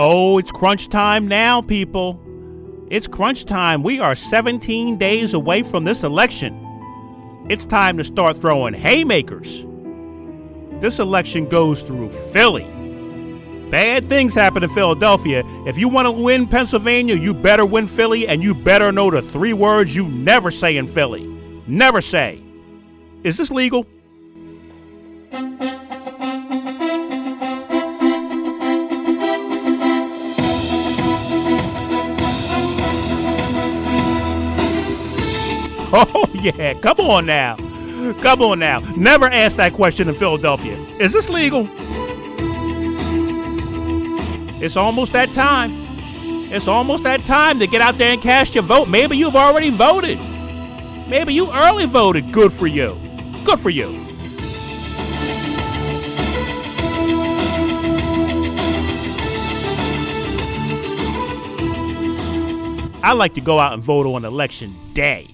Oh, it's crunch time now, people. It's crunch time. We are 17 days away from this election. It's time to start throwing haymakers. This election goes through Philly. Bad things happen in Philadelphia. If you want to win Pennsylvania, you better win Philly, and you better know the 3 words you never say in Philly. Never say. Is this legal? Oh, yeah. Come on now. Come on now. Never ask that question in Philadelphia. Is this legal? It's almost that time. It's almost that time to get out there and cast your vote. Maybe you've already voted. Maybe you early voted. Good for you. Good for you. I like to go out and vote on election day.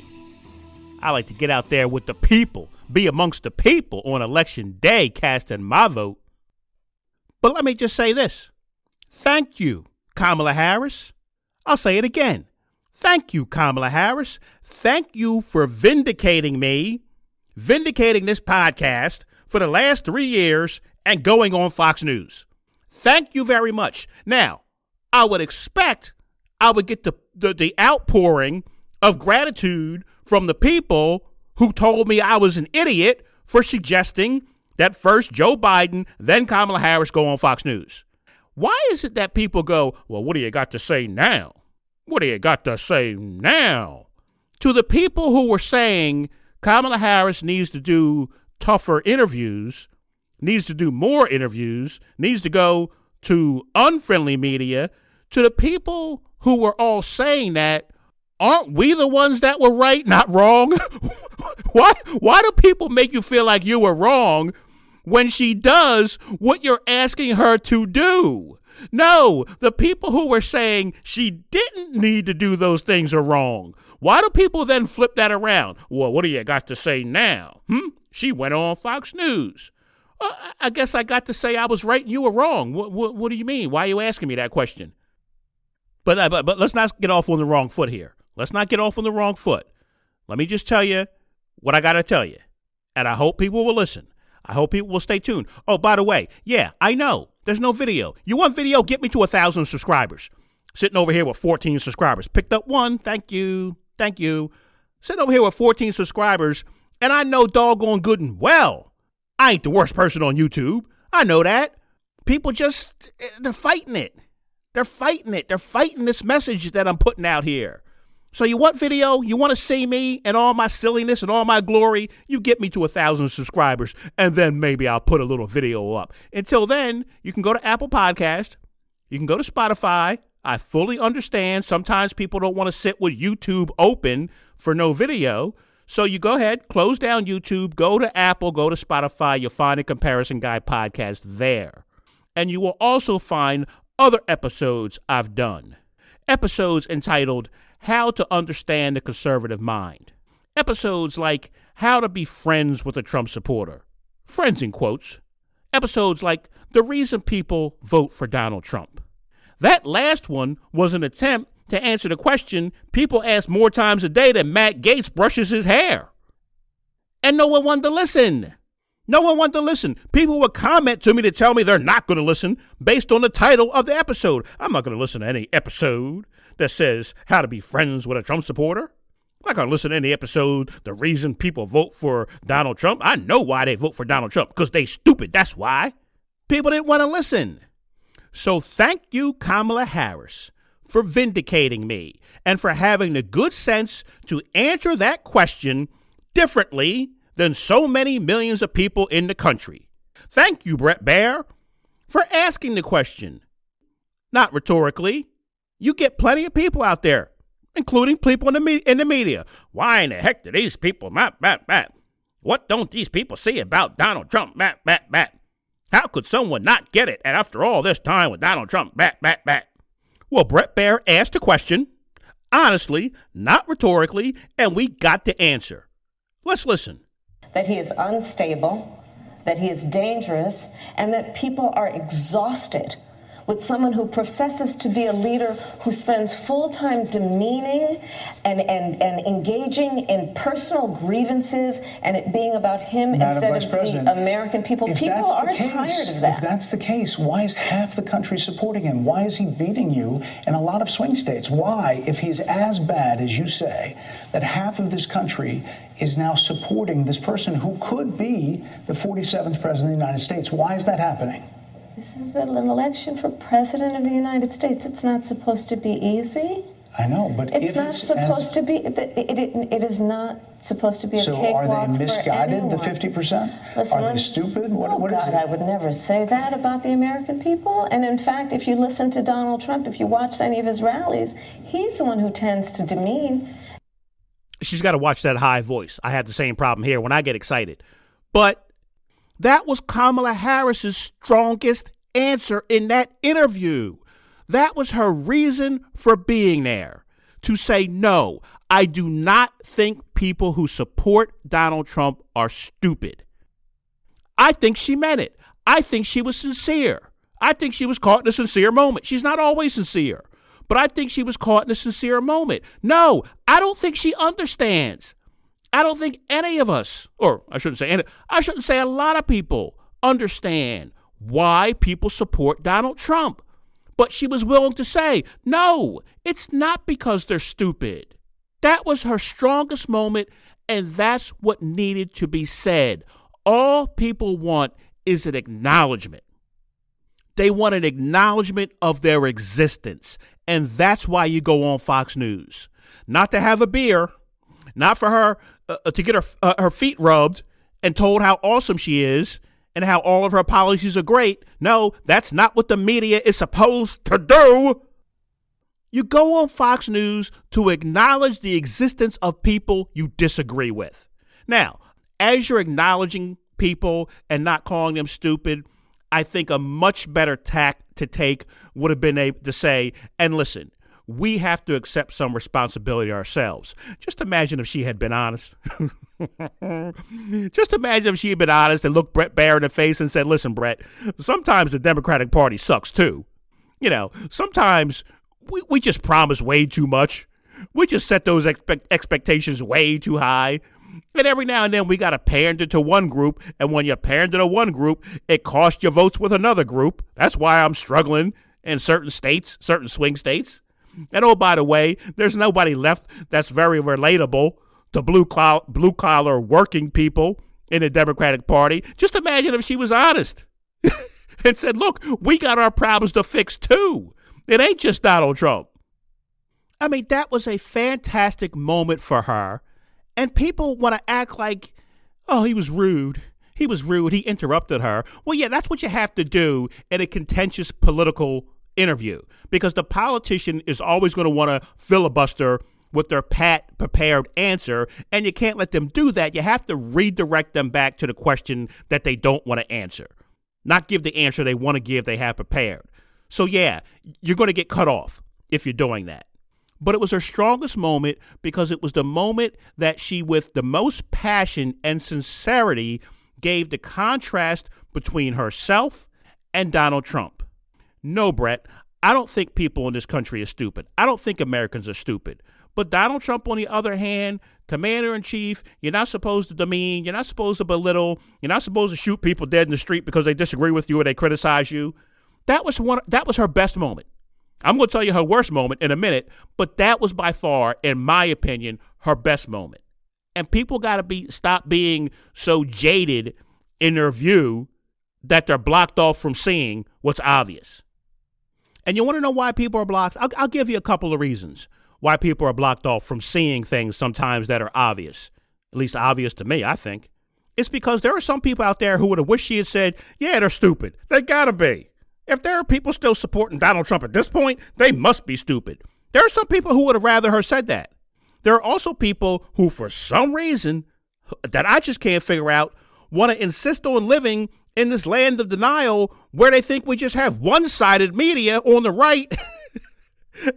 I like to get out there with the people, be amongst the people on election day casting my vote. But let me just say this. Thank you, Kamala Harris. I'll say it again. Thank you, Kamala Harris. Thank you for vindicating me, vindicating this podcast for the last 3 years and going on Fox News. Thank you very much. Now, I would expect I would get the outpouring of gratitude from the people who told me I was an idiot for suggesting that first Joe Biden, then Kamala Harris go on Fox News. Why is it that people go, well, what do you got to say now? What do you got to say now? To the people who were saying Kamala Harris needs to do tougher interviews, needs to do more interviews, needs to go to unfriendly media, to the people who were all saying that, aren't we the ones that were right, not wrong? Why do people make you feel like you were wrong when she does what you're asking her to do? No, the people who were saying she didn't need to do those things are wrong. Why do people then flip that around? Well, what do you got to say now? She went on Fox News. I guess I got to say I was right and you were wrong. What do you mean? Why are you asking me that question? But let's not get off on the wrong foot here. Let's not get off on the wrong foot. Let me just tell you what I got to tell you. And I hope people will listen. I hope people will stay tuned. Oh, by the way, yeah, I know there's no video. You want video? Get me to 1,000 subscribers. Sitting over here with 14 subscribers. Picked up one. Thank you. Thank you. Sitting over here with 14 subscribers. And I know doggone good and well, I ain't the worst person on YouTube. I know that. People just, they're fighting it. They're fighting it. They're fighting this message that I'm putting out here. So you want video? You want to see me and all my silliness and all my glory? You get me to 1,000 subscribers, and then maybe I'll put a little video up. Until then, you can go to Apple Podcast. You can go to Spotify. I fully understand. Sometimes people don't want to sit with YouTube open for no video. So you go ahead, close down YouTube, go to Apple, go to Spotify. You'll find a Comparison Guy podcast there. And you will also find other episodes I've done. Episodes entitled How to Understand the Conservative Mind. Episodes like How to Be Friends with a Trump Supporter. Friends in quotes. Episodes like The Reason People Vote for Donald Trump. That last one was an attempt to answer the question people ask more times a day than Matt Gaetz brushes his hair. And no one wanted to listen. No one wanted to listen. People would comment to me to tell me they're not going to listen based on the title of the episode. I'm not going to listen to any episode that says how to be friends with a Trump supporter. I'm not going to listen to any episode, the reason people vote for Donald Trump. I know why they vote for Donald Trump, because they stupid. That's why. People didn't want to listen. So thank you, Kamala Harris, for vindicating me and for having the good sense to answer that question differently than so many millions of people in the country. Thank you, BAIER, for asking the question. Not rhetorically. You get plenty of people out there, including people in the media. Why in the heck do these people, what don't these people see about Donald Trump, How could someone not get it? And after all this time with Donald Trump, Well, BAIER asked a question, honestly, not rhetorically, and we got the answer. Let's listen. That he is unstable, that he is dangerous, and that people are exhausted with someone who professes to be a leader who spends full time demeaning and engaging in personal grievances and it being about him instead of the American people. People are tired of that. If that's the case, why is half the country supporting him? Why is he beating you in a lot of swing states? Why, if he's as bad as you say, that half of this country is now supporting this person who could be the 47th president of the United States? Why is that happening? This is an election for president of the United States. It's not supposed to be easy. I know, but it's not supposed to be. It is not supposed to be a cakewalk for anyone. So are they misguided, the 50%? Listen, are they stupid? What God, is it? I would never say that about the American people. And in fact, if you listen to Donald Trump, if you watch any of his rallies, he's the one who tends to demean. She's got to watch that high voice. I have the same problem here when I get excited. But that was Kamala Harris's strongest answer in that interview. That was her reason for being there, to say, no, I do not think people who support Donald Trump are stupid. I think she meant it. I think she was sincere. I think she was caught in a sincere moment. She's not always sincere, but I think she was caught in a sincere moment. No, I don't think she understands. I don't think any of us, or I shouldn't say a lot of people understand why people support Donald Trump. But she was willing to say, no, it's not because they're stupid. That was her strongest moment, and that's what needed to be said. All people want is an acknowledgement. They want an acknowledgement of their existence, and that's why you go on Fox News. Not to have a beer, not for her to get her feet rubbed and told how awesome she is and how all of her policies are great. No, that's not what the media is supposed to do. You go on Fox News to acknowledge the existence of people you disagree with. Now, as you're acknowledging people and not calling them stupid, I think a much better tack to take would have been able to say, and listen, we have to accept some responsibility ourselves. Just imagine if she had been honest. Just imagine if she had been honest and looked Brett Baier in the face and said, listen, Brett, sometimes the Democratic Party sucks too. You know, sometimes we just promise way too much. We just set those expectations way too high. And every now and then we got to pander to one group. And when you pander to one group, it costs you votes with another group. That's why I'm struggling in certain states, certain swing states. And oh, by the way, there's nobody left that's very relatable to blue collar working people in the Democratic Party. Just imagine if she was honest and said, look, we got our problems to fix too. It ain't just Donald Trump. I mean, that was a fantastic moment for her. And people want to act like, oh, he was rude. He was rude. He interrupted her. Well, yeah, that's what you have to do in a contentious political interview, because the politician is always going to want to filibuster with their prepared answer, and you can't let them do that. You have to redirect them back to the question that they don't want to answer, not give the answer they want to give they have prepared. So, yeah, you're going to get cut off if you're doing that. But it was her strongest moment because it was the moment that she, with the most passion and sincerity, gave the contrast between herself and Donald Trump. No, Brett, I don't think people in this country are stupid. I don't think Americans are stupid. But Donald Trump, on the other hand, commander-in-chief, you're not supposed to demean, you're not supposed to belittle, you're not supposed to shoot people dead in the street because they disagree with you or they criticize you. That was her best moment. I'm going to tell you her worst moment in a minute, but that was by far, in my opinion, her best moment. And people got to stop being so jaded in their view that they're blocked off from seeing what's obvious. And you want to know why people are blocked? I'll give you a couple of reasons why people are blocked off from seeing things sometimes that are obvious, at least obvious to me, I think. It's because there are some people out there who would have wished she had said, yeah, they're stupid. They got to be. If there are people still supporting Donald Trump at this point, they must be stupid. There are some people who would have rather her said that. There are also people who, for some reason that I just can't figure out, want to insist on living in this land of denial where they think we just have one-sided media on the right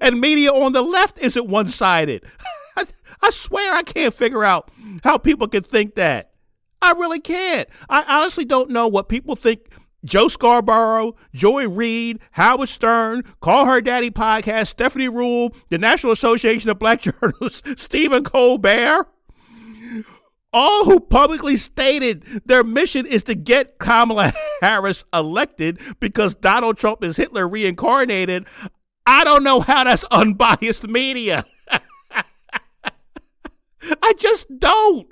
and media on the left isn't one-sided. I swear I can't figure out how people can think that. I really can't. I honestly don't know what people think Joe Scarborough, Joy Reid, Howard Stern, Call Her Daddy podcast, Stephanie Rule, the National Association of Black Journalists, Stephen Colbert, all who publicly stated their mission is to get Kamala Harris elected because Donald Trump is Hitler reincarnated. I don't know how that's unbiased media. I just don't.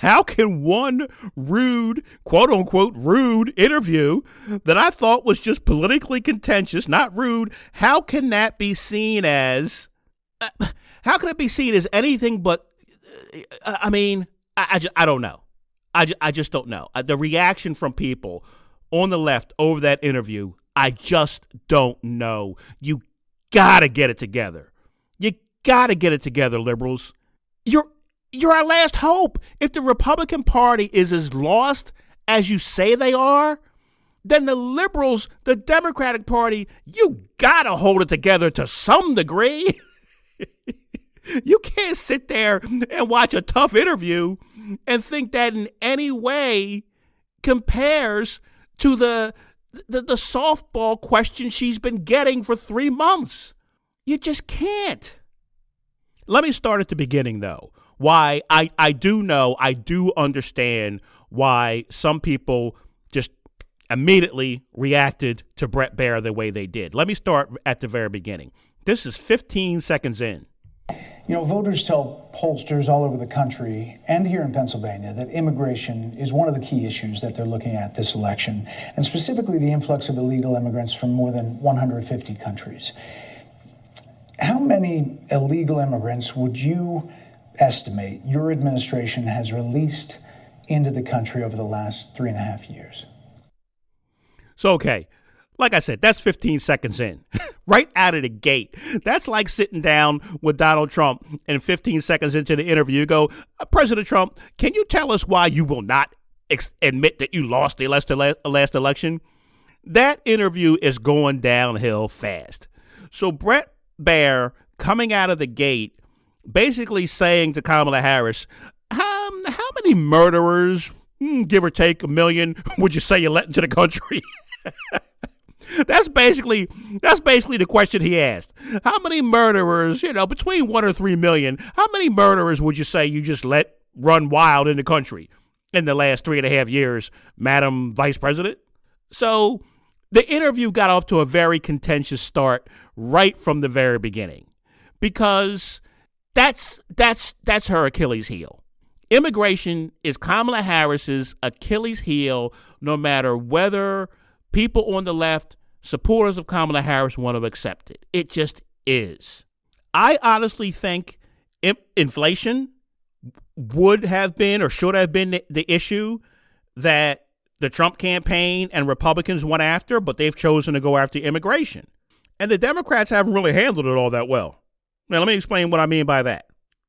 How can one rude, quote unquote, rude interview that I thought was just politically contentious, not rude, how can that be seen as, how can it be seen as anything but, I don't know. I just don't know. The reaction from people on the left over that interview, I just don't know. You gotta get it together. You gotta get it together, liberals. You're our last hope. If the Republican Party is as lost as you say they are, then the liberals, the Democratic Party, you gotta hold it together to some degree. You can't sit there and watch a tough interview and think that in any way compares to the softball question she's been getting for 3 months. You just can't. Let me start at the beginning, though. Why I do understand why some people just immediately reacted to Bret Baier the way they did. Let me start at the very beginning. This is 15 seconds in. You know, voters tell pollsters all over the country and here in Pennsylvania that immigration is one of the key issues that they're looking at this election, and specifically the influx of illegal immigrants from more than 150 countries. How many illegal immigrants would you estimate your administration has released into the country over the last 3.5 years? So, okay, like I said, that's 15 seconds in, right out of the gate. That's like sitting down with Donald Trump and 15 seconds into the interview, you go, President Trump, can you tell us why you will not admit that you lost the last election? That interview is going downhill fast. So Bret Baier coming out of the gate basically saying to Kamala Harris, how many murderers, give or take 1 million, would you say you let into the country? That's basically the question he asked. How many murderers, between 1 or 3 million, how many murderers would you say you just let run wild in the country in the last 3.5 years, Madam Vice President? So the interview got off to a very contentious start right from the very beginning, because that's her Achilles heel. Immigration is Kamala Harris's Achilles heel, no matter whether people on the left, supporters of Kamala Harris, want to accept it. It just is. I honestly think inflation would have been or should have been the issue that the Trump campaign and Republicans went after, but they've chosen to go after immigration. And the Democrats haven't really handled it all that well. Now, let me explain what I mean by that.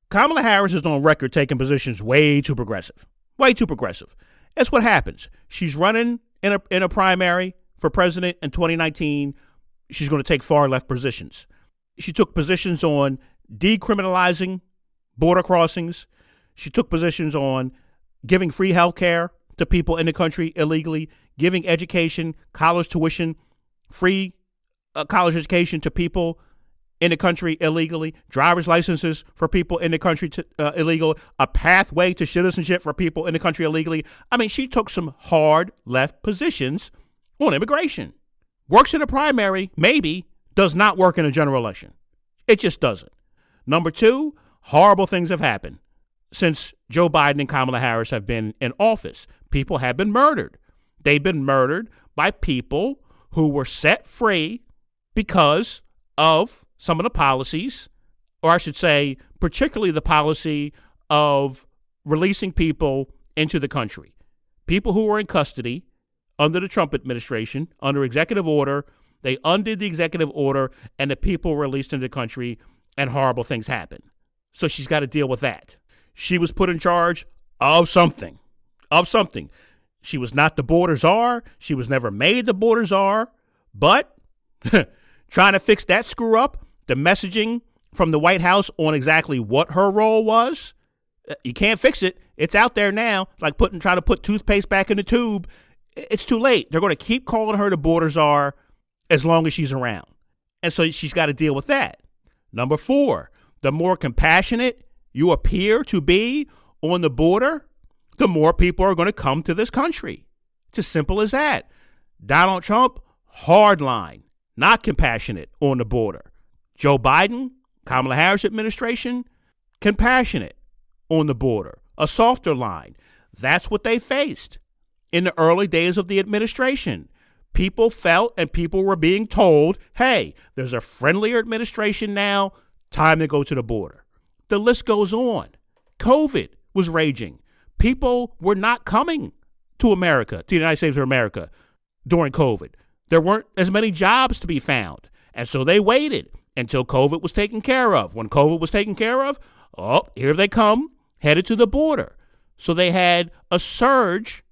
Kamala Harris is on record taking positions way too progressive. Way too progressive. That's what happens. She's running in a primary for president in 2019. She's going to take far left positions. She took positions on decriminalizing border crossings. She took positions on giving free health care to people in the country illegally, giving education, college tuition, free college education to people in the country illegally, driver's licenses for people in the country illegal, a pathway to citizenship for people in the country illegally. I mean, she took some hard left positions on immigration. Works in a primary, maybe, does not work in a general election. It just doesn't. Number two, horrible things have happened since Joe Biden and Kamala Harris have been in office. People have been murdered. They've been murdered by people who were set free because of some of the policies, or I should say, particularly the policy of releasing people into the country. People who were in custody under the Trump administration, under executive order, they undid the executive order, and the people were released into the country, and horrible things happened. So she's got to deal with that. She was put in charge of something. She was not the border czar. She was never made the border czar, but trying to fix that screw up, the messaging from the White House on exactly what her role was, you can't fix it. It's out there now. It's like trying to put toothpaste back in the tube. it's too late. They're going to keep calling her the border czar as long as she's around. And so she's got to deal with that. Number 4, the more compassionate you appear to be on the border, the more people are going to come to this country. It's as simple as that. Donald Trump, hard line, not compassionate on the border. Joe Biden, Kamala Harris administration, compassionate on the border, a softer line. That's what they faced in the early days of the administration. People felt and people were being told, hey, there's a friendlier administration now, time to go to the border. The list goes on. COVID was raging. People were not coming to America, to the United States of America during COVID. There weren't as many jobs to be found. And so they waited until COVID was taken care of. When COVID was taken care of, oh, here they come, headed to the border. So they had a surge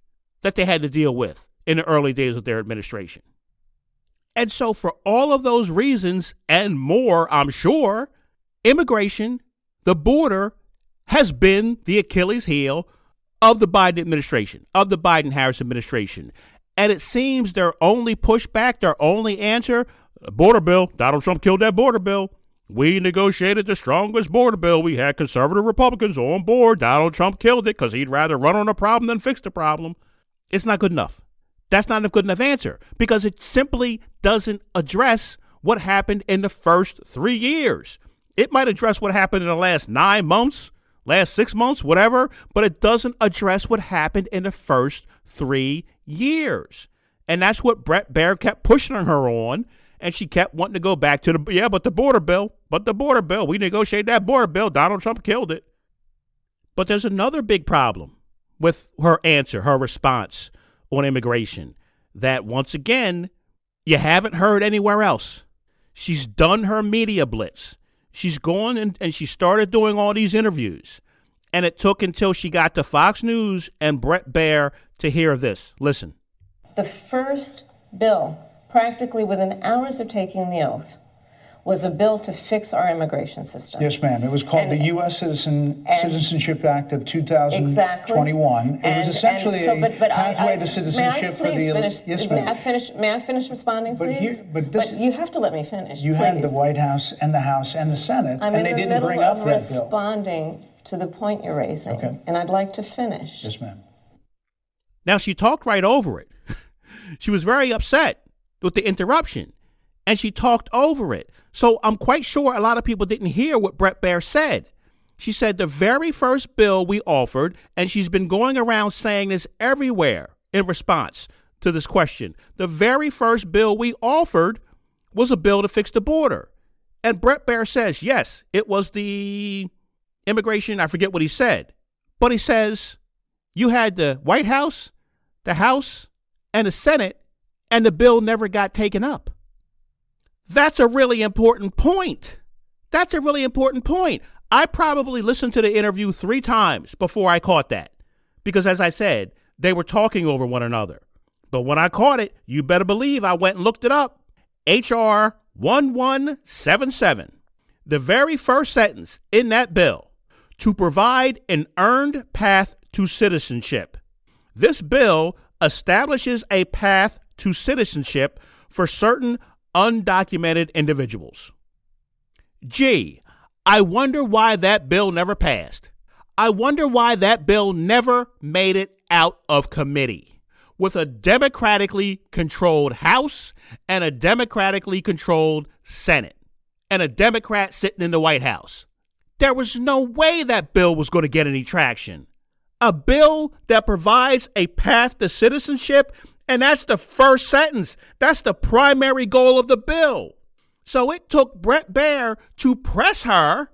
that they had to deal with in the early days of their administration. And so for all of those reasons and more, I'm sure, immigration, the border, has been the Achilles heel of the Biden administration, of the Biden-Harris administration. And it seems their only pushback, their only answer, border bill, Donald Trump killed that border bill. We negotiated the strongest border bill. We had conservative Republicans on board. Donald Trump killed it because he'd rather run on a problem than fix the problem. It's not good enough. That's not a good enough answer because it simply doesn't address what happened in the first 3 years. It might address what happened in the last 9 months, last 6 months, whatever, but it doesn't address what happened in the first 3 years. And that's what BAIER kept pushing her on. And she kept wanting to go back to but the border bill, we negotiated that border bill. Donald Trump killed it. But there's another big problem with her answer, her response on immigration, that once again, you haven't heard anywhere else. She's done her media blitz. She's gone and she started doing all these interviews. And it took until she got to Fox News and BAIER to hear of this. Listen. The first bill, practically within hours of taking the oath, was a bill to fix our immigration system. Yes, ma'am. It was called the U.S. Citizenship Act of 2021. Exactly. It was essentially a pathway to citizenship for the elite. Yes, ma'am. May I finish responding, please? But you have to let me finish. You had the White House and the House and the Senate, and they didn't bring up that bill. I'm in the middle of responding to the point you're raising, and I'd like to finish. Yes, ma'am. Now, she talked right over it. She was very upset with the interruption, and she talked over it. So I'm quite sure a lot of people didn't hear what BAIER said. She said the very first bill we offered, and she's been going around saying this everywhere in response to this question, the very first bill we offered was a bill to fix the border. And BAIER says, yes, it was the immigration, I forget what he said, but he says you had the White House, the House, and the Senate, and the bill never got taken up. That's a really important point. I probably listened to the interview 3 times before I caught that. Because as I said, they were talking over one another. But when I caught it, you better believe I went and looked it up. H.R. 1177. The very first sentence in that bill, to provide an earned path to citizenship. This bill establishes a path to citizenship for certain undocumented individuals. Gee, I wonder why that bill never passed. I wonder why that bill never made it out of committee. With a democratically controlled House and a democratically controlled Senate and a Democrat sitting in the White House, there was no way that bill was going to get any traction. A bill that provides a path to citizenship, and that's the first sentence. That's the primary goal of the bill. So it took BAIER to press her,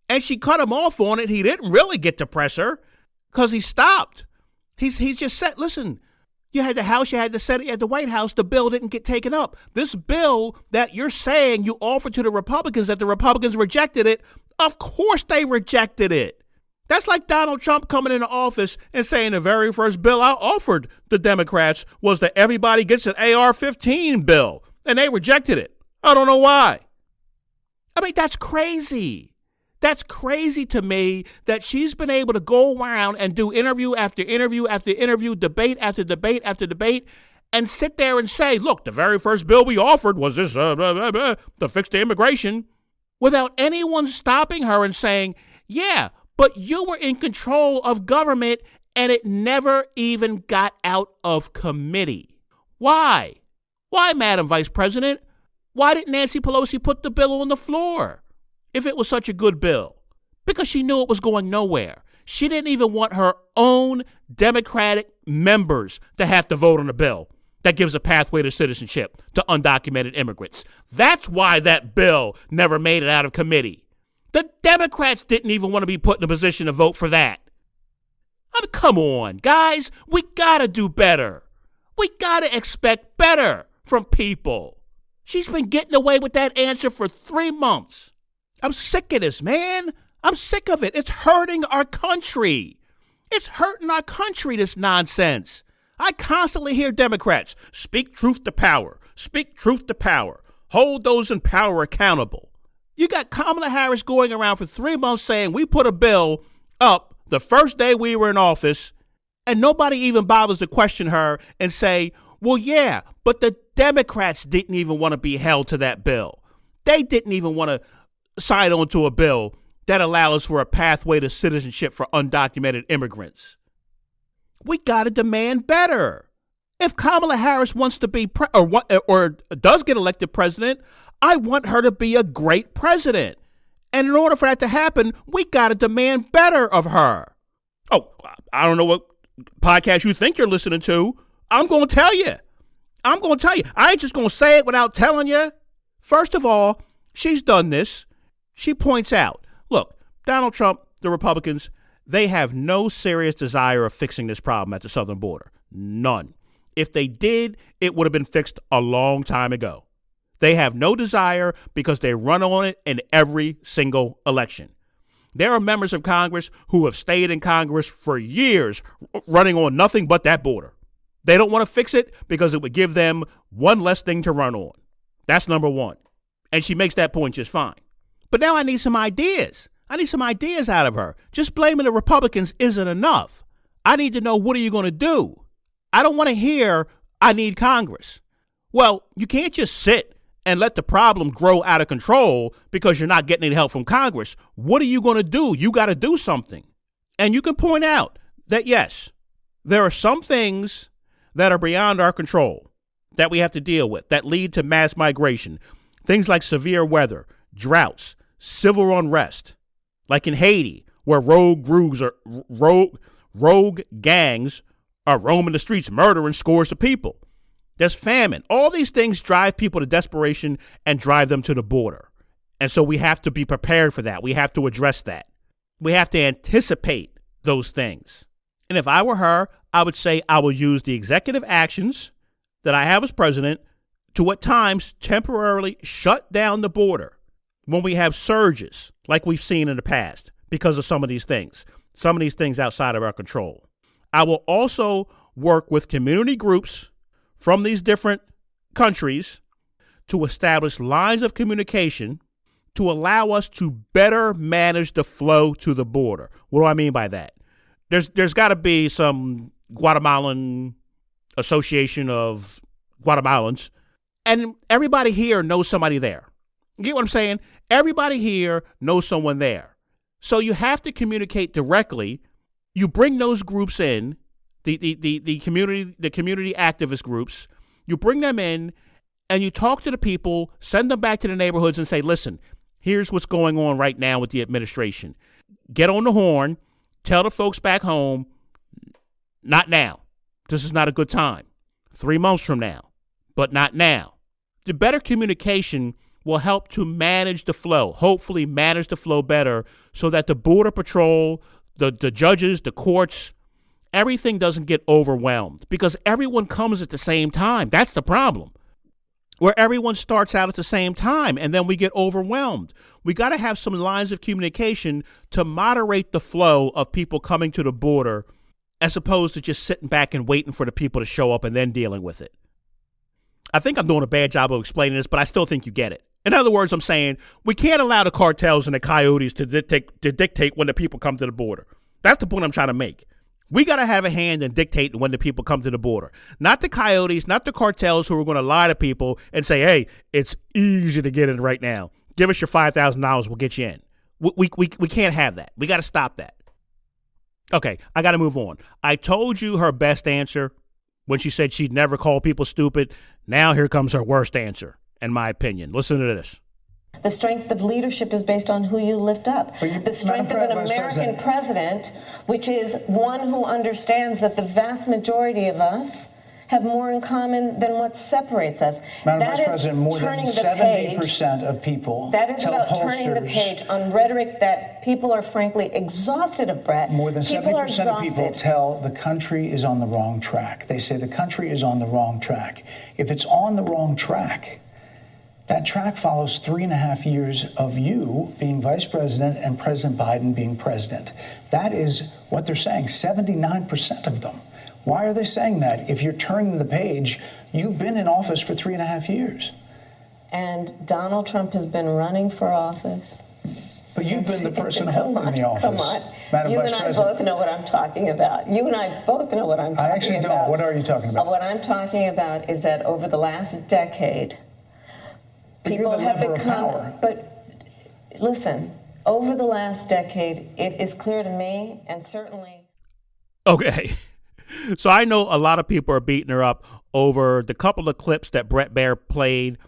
and she cut him off on it. He didn't really get to press her because he stopped. He just said, listen, you had the House, you had the Senate, you had the White House. The bill didn't get taken up. This bill that you're saying you offered to the Republicans, that the Republicans rejected it, of course they rejected it. That's like Donald Trump coming into office and saying the very first bill I offered the Democrats was that everybody gets an AR-15 bill, and they rejected it. I don't know why. I mean, that's crazy. That's crazy to me that she's been able to go around and do interview after interview after interview, debate after debate after debate, and sit there and say, look, the very first bill we offered was this, to fix the immigration, without anyone stopping her and saying, yeah, but you were in control of government and it never even got out of committee. Why? Why, Madam Vice President? Why didn't Nancy Pelosi put the bill on the floor if it was such a good bill? Because she knew it was going nowhere. She didn't even want her own Democratic members to have to vote on a bill that gives a pathway to citizenship to undocumented immigrants. That's why that bill never made it out of committee. The Democrats didn't even want to be put in a position to vote for that. I mean, come on, guys. We got to do better. We got to expect better from people. She's been getting away with that answer for 3 months. I'm sick of this, man. I'm sick of it. It's hurting our country. It's hurting our country, this nonsense. I constantly hear Democrats speak truth to power, speak truth to power, hold those in power accountable. You got Kamala Harris going around for 3 months saying we put a bill up the first day we were in office, and nobody even bothers to question her and say, well, yeah, but the Democrats didn't even want to be held to that bill. They didn't even want to sign on to a bill that allows for a pathway to citizenship for undocumented immigrants. We got to demand better. If Kamala Harris wants to be or does get elected president, I want her to be a great president. And in order for that to happen, we got to demand better of her. Oh, I don't know what podcast you think you're listening to. I'm going to tell you. I ain't just going to say it without telling you. First of all, she's done this. She points out, look, Donald Trump, the Republicans, they have no serious desire of fixing this problem at the southern border. None. If they did, it would have been fixed a long time ago. They have no desire because they run on it in every single election. There are members of Congress who have stayed in Congress for years running on nothing but that border. They don't want to fix it because it would give them one less thing to run on. That's number one. And she makes that point just fine. But now I need some ideas. I need some ideas out of her. Just blaming the Republicans isn't enough. I need to know, what are you going to do? I don't want to hear, I need Congress. Well, you can't just sit and let the problem grow out of control because you're not getting any help from Congress. What are you going to do? You got to do something. And you can point out that, yes, there are some things that are beyond our control that we have to deal with that lead to mass migration. Things like severe weather, droughts, civil unrest, like in Haiti, where rogue gangs are roaming the streets, murdering scores of people. There's famine. All these things drive people to desperation and drive them to the border. And so we have to be prepared for that. We have to address that. We have to anticipate those things. And if I were her, I would say I will use the executive actions that I have as president to at times temporarily shut down the border when we have surges like we've seen in the past because of some of these things outside of our control. I will also work with community groups from these different countries to establish lines of communication to allow us to better manage the flow to the border. What do I mean by that? There's got to be some Guatemalan association of Guatemalans, and everybody here knows somebody there. You get what I'm saying? Everybody here knows someone there. So you have to communicate directly. You bring those groups in, the community activist groups, you bring them in and you talk to the people, send them back to the neighborhoods and say, listen, here's what's going on right now with the administration. Get on the horn, tell the folks back home, not now. This is not a good time. 3 months from now, but not now. The better communication will help to manage the flow, hopefully manage the flow better so that the Border Patrol, the judges, the courts, everything doesn't get overwhelmed because everyone comes at the same time. That's the problem. Where everyone starts out at the same time and then we get overwhelmed. We got to have some lines of communication to moderate the flow of people coming to the border as opposed to just sitting back and waiting for the people to show up and then dealing with it. I think I'm doing a bad job of explaining this, but I still think you get it. In other words, I'm saying we can't allow the cartels and the coyotes to dictate when the people come to the border. That's the point I'm trying to make. We got to have a hand in dictating when the people come to the border. Not the coyotes, not the cartels who are going to lie to people and say, hey, it's easy to get in right now. Give us your $5,000, we'll get you in. We can't have that. We got to stop that. Okay, I got to move on. I told you her best answer when she said she'd never call people stupid. Now here comes her worst answer, in my opinion. Listen to this. The strength of leadership is based on who you lift up. The strength of an American president, which is one who understands that the vast majority of us have more in common than what separates us. Madam Vice President, more than 70% of people that is about turning the page on rhetoric that people are frankly exhausted of, Brett. More than 70% of people tell the country is on the wrong track. They say the country is on the wrong track. If it's on the wrong track, that track follows 3.5 years of you being vice president and President Biden being president. That is what they're saying, 79% of them. Why are they saying that? If you're turning the page, you've been in office for 3.5 years. And Donald Trump has been running for office. But you've been the person holding the office. Come on. Madam You Vice and I President. both know what I'm talking about. You and I both know what I'm talking about. I actually don't. What are you talking about? What I'm talking about is that over the last decade, people have become, but listen, over the last decade, it is clear to me and certainly. Okay. So I know a lot of people are beating her up over the couple of clips that Brett Baier played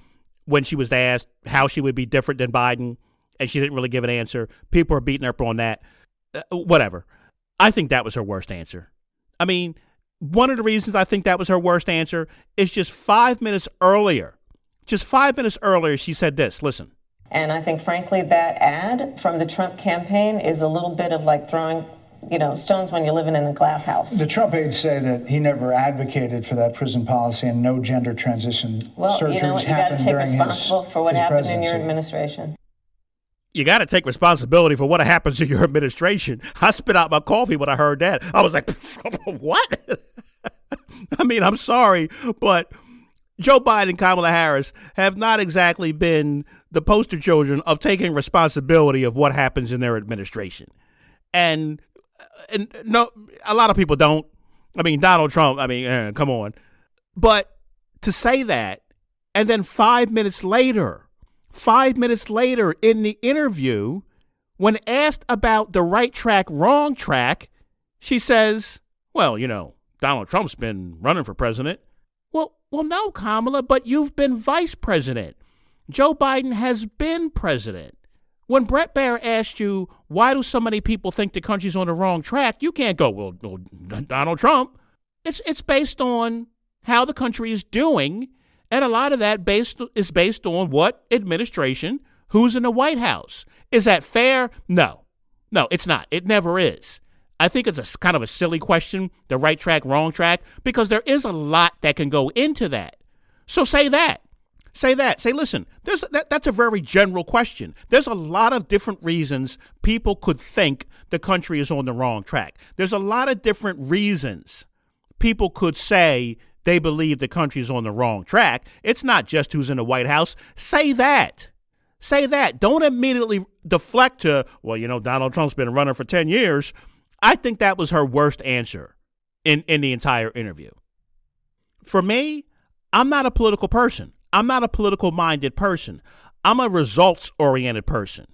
when she was asked how she would be different than Biden, and she didn't really give an answer. People are beating her up on that. Whatever. I think that was her worst answer. I mean, one of the reasons I think that was her worst answer is just 5 minutes earlier. Just 5 minutes earlier, she said this. Listen. And I think, frankly, that ad from the Trump campaign is a little bit of like throwing, stones when you're living in a glass house. The Trump aides say that he never advocated for that prison policy and no gender transition surgeries. Well, you know what? You got to take responsible for what happened in your administration. You got to take responsibility for what happens in your administration. I spit out my coffee when I heard that. I was like, what? I mean, I'm sorry, but Joe Biden and Kamala Harris have not exactly been the poster children of taking responsibility of what happens in their administration. And no, a lot of people don't. I mean, Donald Trump, come on. But to say that, and then 5 minutes later in the interview, when asked about the right track, wrong track, she says, well, Donald Trump's been running for president. Well, no, Kamala, but you've been vice president. Joe Biden has been president. When Brett Baier asked you, why do so many people think the country's on the wrong track, you can't go, well, Donald Trump. It's based on how the country is doing, and a lot of that is based on what administration, who's in the White House. Is that fair? No, it's not. It never is. I think it's a kind of a silly question, the right track, wrong track, because there is a lot that can go into that. So say that. Say, listen, that's a very general question. There's a lot of different reasons people could think the country is on the wrong track. There's a lot of different reasons people could say they believe the country's on the wrong track. It's not just who's in the White House. Say that. Don't immediately deflect to, well, Donald Trump's been running for 10 years. I think that was her worst answer in the entire interview. For me, I'm not a political person. I'm not a political-minded person. I'm a results-oriented person.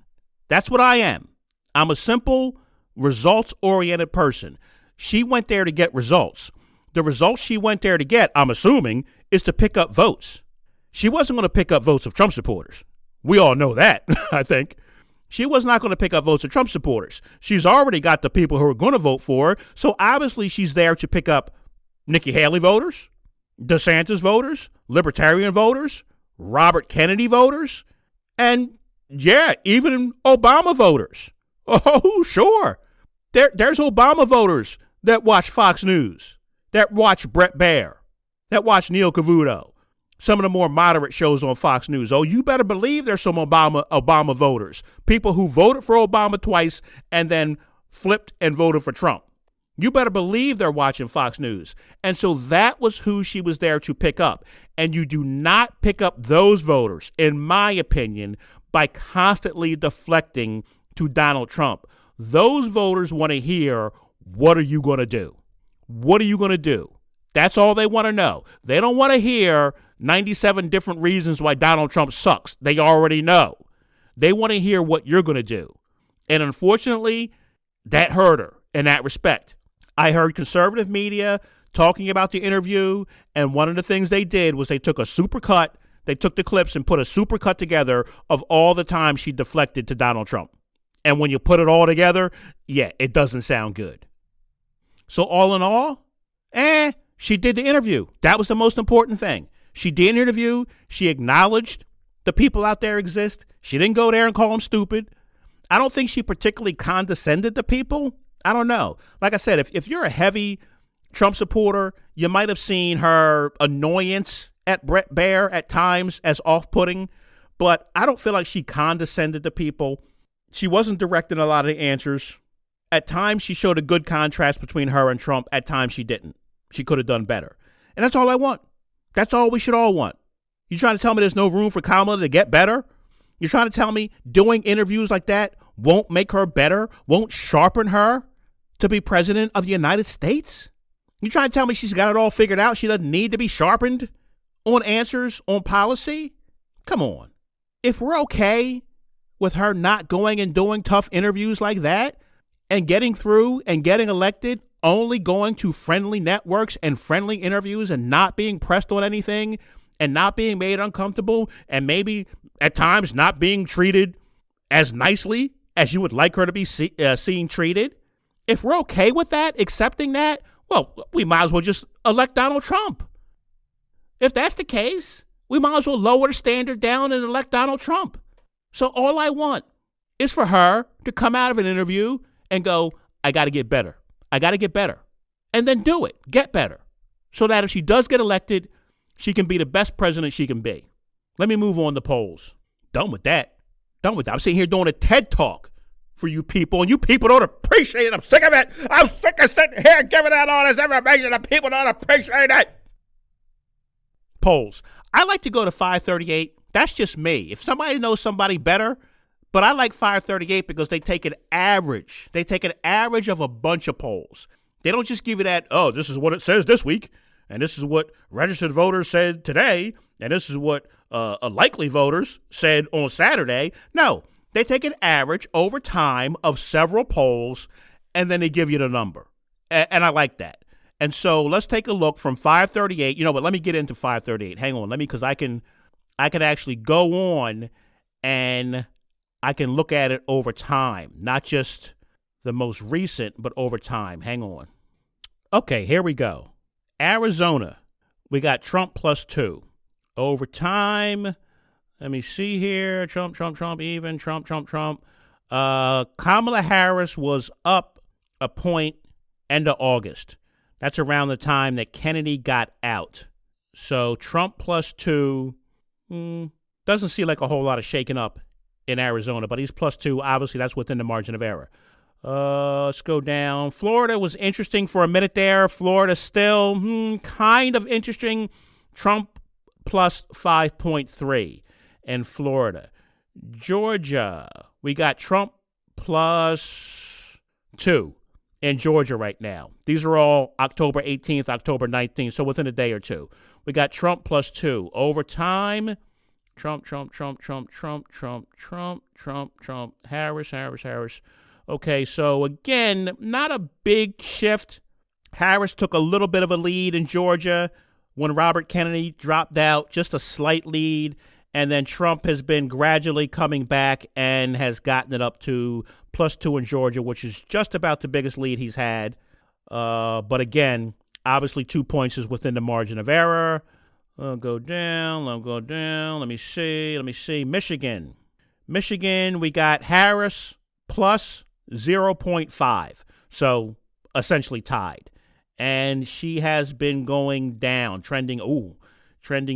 That's what I am. I'm a simple, results-oriented person. She went there to get results. The results she went there to get, I'm assuming, is to pick up votes. She wasn't going to pick up votes of Trump supporters. We all know that, I think. She was not going to pick up votes of Trump supporters. She's already got the people who are going to vote for her, so obviously she's there to pick up Nikki Haley voters, DeSantis voters, Libertarian voters, Robert Kennedy voters, and even Obama voters. Oh, sure. There's Obama voters that watch Fox News, that watch Brett Baier, that watch Neil Cavuto, some of the more moderate shows on Fox News. Oh, you better believe there's some Obama voters, people who voted for Obama twice and then flipped and voted for Trump. You better believe they're watching Fox News. And so that was who she was there to pick up. And you do not pick up those voters, in my opinion, by constantly deflecting to Donald Trump. Those voters want to hear, what are you going to do? What are you going to do? That's all they want to know. They don't want to hear 97 different reasons why Donald Trump sucks. They already know. They want to hear what you're going to do. And unfortunately, that hurt her in that respect. I heard conservative media talking about the interview, and one of the things they did was they took a supercut. They took the clips and put a supercut together of all the time she deflected to Donald Trump. And when you put it all together, yeah, it doesn't sound good. So all in all, she did the interview. That was the most important thing. She did an interview. She acknowledged the people out there exist. She didn't go there and call them stupid. I don't think she particularly condescended to people. I don't know. Like I said, if you're a heavy Trump supporter, you might have seen her annoyance at BAIER at times as off-putting, but I don't feel like she condescended to people. She wasn't directing a lot of the answers. At times, she showed a good contrast between her and Trump. At times, she didn't. She could have done better. And that's all I want. That's all we should all want. You trying to tell me there's no room for Kamala to get better? You're trying to tell me doing interviews like that won't make her better, won't sharpen her to be president of the United States? You trying to tell me she's got it all figured out? She doesn't need to be sharpened on answers, on policy? Come on. If we're okay with her not going and doing tough interviews like that and getting through and getting elected, only going to friendly networks and friendly interviews and not being pressed on anything and not being made uncomfortable and maybe at times not being treated as nicely as you would like her to be seen treated, if we're okay with that, accepting that, well, we might as well just elect Donald Trump. If that's the case, we might as well lower the standard down and elect Donald Trump. So all I want is for her to come out of an interview and go, I got to get better. I got to get better. And then do it. Get better. So that if she does get elected, she can be the best president she can be. Let me move on to polls. Done with that. Done with that. I'm sitting here doing a TED Talk for you people, and you people don't appreciate it. I'm sick of it. I'm sick of sitting here giving out all this information, and people don't appreciate it. Polls. I like to go to 538. That's just me. If somebody knows somebody better, but I like 538 because they take an average. They take an average of a bunch of polls. They don't just give you that, oh, this is what it says this week, and this is what registered voters said today, and this is what likely voters said on Saturday. No, they take an average over time of several polls, and then they give you the number. And I like that. And so let's take a look from 538. You know what? Let me get into 538. Hang on. Because I can actually go on and I can look at it over time, not just the most recent, but over time. Hang on. Okay, here we go. Arizona, we got Trump +2. Over time, let me see here. Trump, even. Trump. Kamala Harris was up a point end of August. That's around the time that Kennedy got out. So Trump +2 doesn't seem like a whole lot of shaking up in Arizona, but he's +2. Obviously, that's within the margin of error. Let's go down. Florida was interesting for a minute there. Florida still kind of interesting. Trump +5.3 in Florida. Georgia, we got Trump +2 in Georgia right now. These are all October 18th, October 19th, so within a day or two. We got Trump +2. Over time, Trump, Harris. Okay, so again, not a big shift. Harris took a little bit of a lead in Georgia when Robert Kennedy dropped out, just a slight lead. And then Trump has been gradually coming back and has gotten it up to +2 in Georgia, which is just about the biggest lead he's had. But again, obviously 2 points is within the margin of error. I'll go down. Let me see. Michigan, we got Harris +0.5. So essentially tied. And she has been going down, trending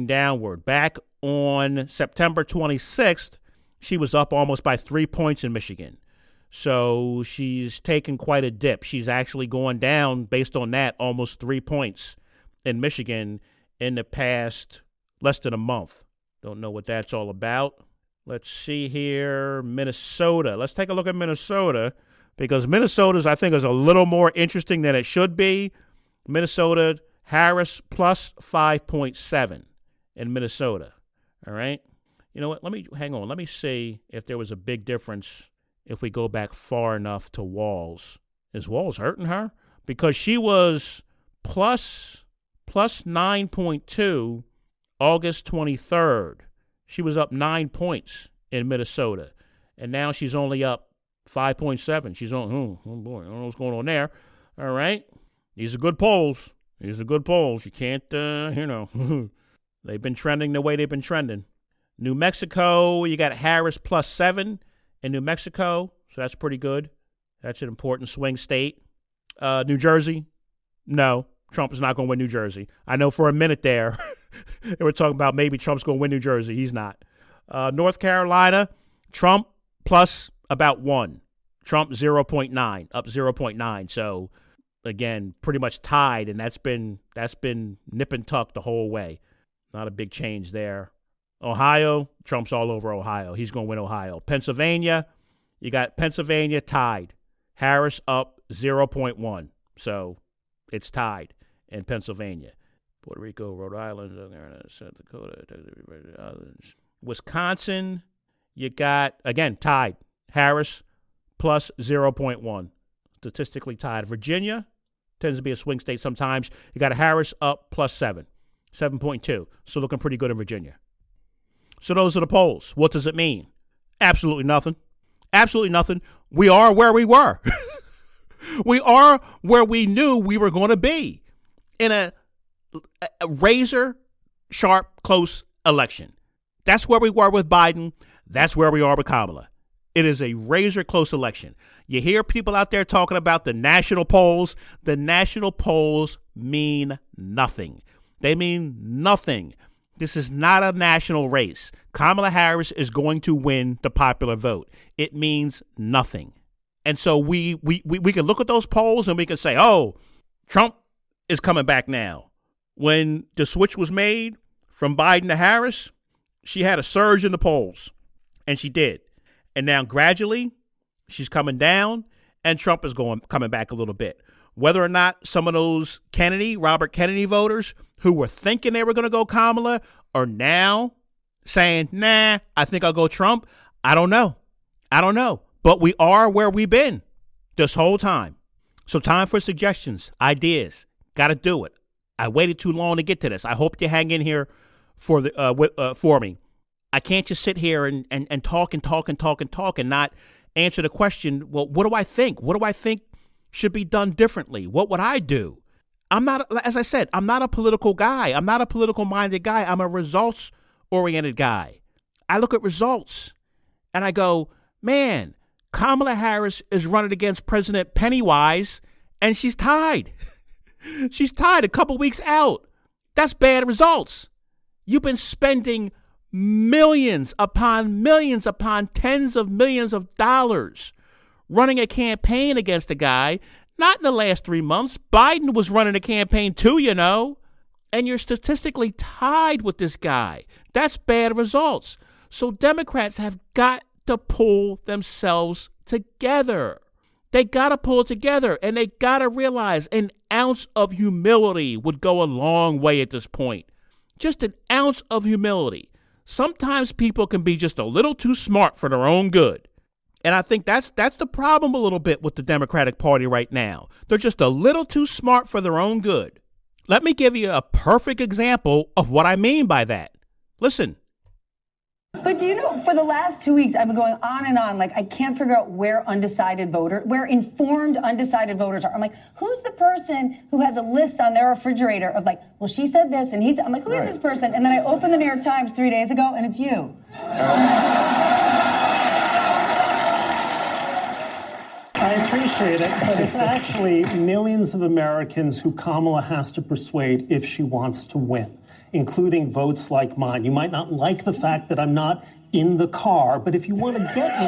downward. Back on September 26th, she was up almost by 3 points in Michigan. So she's taken quite a dip. She's actually going down, based on that, almost 3 points in Michigan in the past less than a month. Don't know what that's all about. Let's see here. Minnesota. Let's take a look at Minnesota, because Minnesota's, I think, is a little more interesting than it should be. Minnesota, Harris plus 5.7 in Minnesota. All right. You know what? Hang on. Let me see if there was a big difference if we go back far enough to Walz. Is Walz hurting her? Because she was plus 9.2 August 23rd. She was up 9 points in Minnesota. And now she's only up 5.7. She's on, oh boy, I don't know what's going on there. All right. These are good polls. You can't, they've been trending the way they've been trending. New Mexico, you got Harris plus 7 in New Mexico. So that's pretty good. That's an important swing state. New Jersey, no. Trump is not going to win New Jersey. I know for a minute there, they were talking about maybe Trump's going to win New Jersey. He's not. North Carolina, Trump plus about 1. Trump 0.9, up 0.9. So, again, pretty much tied, and that's been nip and tuck the whole way. Not a big change there. Ohio, Trump's all over Ohio. He's going to win Ohio. Pennsylvania, you got Pennsylvania tied. Harris up 0.1. So, it's tied in Pennsylvania. Puerto Rico, Rhode Island, South Dakota, Wisconsin, you got, again, tied. Harris plus 0.1. Statistically tied. Virginia tends to be a swing state sometimes. You got a Harris up plus 7, 7.2. So looking pretty good in Virginia. So those are the polls. What does it mean? Absolutely nothing. Absolutely nothing. We are where we were. We are where we knew we were going to be in a razor sharp, close election. That's where we were with Biden. That's where we are with Kamala. It is a razor close election. You hear people out there talking about the national polls. The national polls mean nothing. They mean nothing. This is not a national race. Kamala Harris is going to win the popular vote. It means nothing. And so we can look at those polls and we can say, oh, Trump is coming back now. When the switch was made from Biden to Harris, she had a surge in the polls, and she did. And now gradually she's coming down, and Trump is coming back a little bit. Whether or not some of those Robert Kennedy voters who were thinking they were going to go Kamala are now saying, nah, I think I'll go Trump. I don't know. But we are where we've been this whole time. So time for suggestions, ideas. Got to do it. I waited too long to get to this. I hope you hang in here for me. I can't just sit here and talk and not answer the question, well, what do I think? What do I think should be done differently? What would I do? As I said, I'm not a political guy. I'm not a political-minded guy. I'm a results-oriented guy. I look at results, and I go, man, Kamala Harris is running against President Pennywise, and she's tied. She's tied a couple weeks out. That's bad results. You've been spending millions upon tens of millions of dollars running a campaign against a guy. Not in the last 3 months. Biden was running a campaign too, and you're statistically tied with this guy. That's bad results. So Democrats have got to pull themselves together. They got to pull it together, and they got to realize an ounce of humility would go a long way at this point. Just an ounce of humility. Sometimes people can be just a little too smart for their own good. And I think that's the problem a little bit with the Democratic Party right now. They're just a little too smart for their own good. Let me give you a perfect example of what I mean by that. Listen. But do you know, for the last 2 weeks, I've been going on and on. Like, I can't figure out where informed undecided voters are. I'm like, who's the person who has a list on their refrigerator of like, well, she said this and I'm like, who is this person? And then I opened the New York Times 3 days ago and it's you. I appreciate it, but it's actually millions of Americans who Kamala has to persuade if she wants to win, including votes like mine. You might not like the fact that I'm not in the car, but if you want to get me...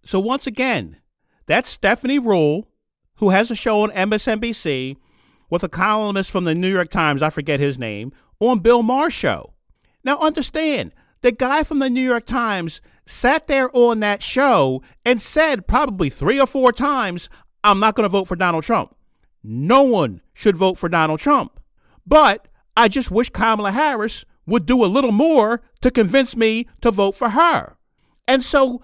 So once again, that's Stephanie Rule, who has a show on MSNBC with a columnist from the New York Times, I forget his name, on Bill Maher's show. Now understand, the guy from the New York Times sat there on that show and said probably 3 or 4 times, I'm not going to vote for Donald Trump. No one should vote for Donald Trump. But I just wish Kamala Harris would do a little more to convince me to vote for her. And so,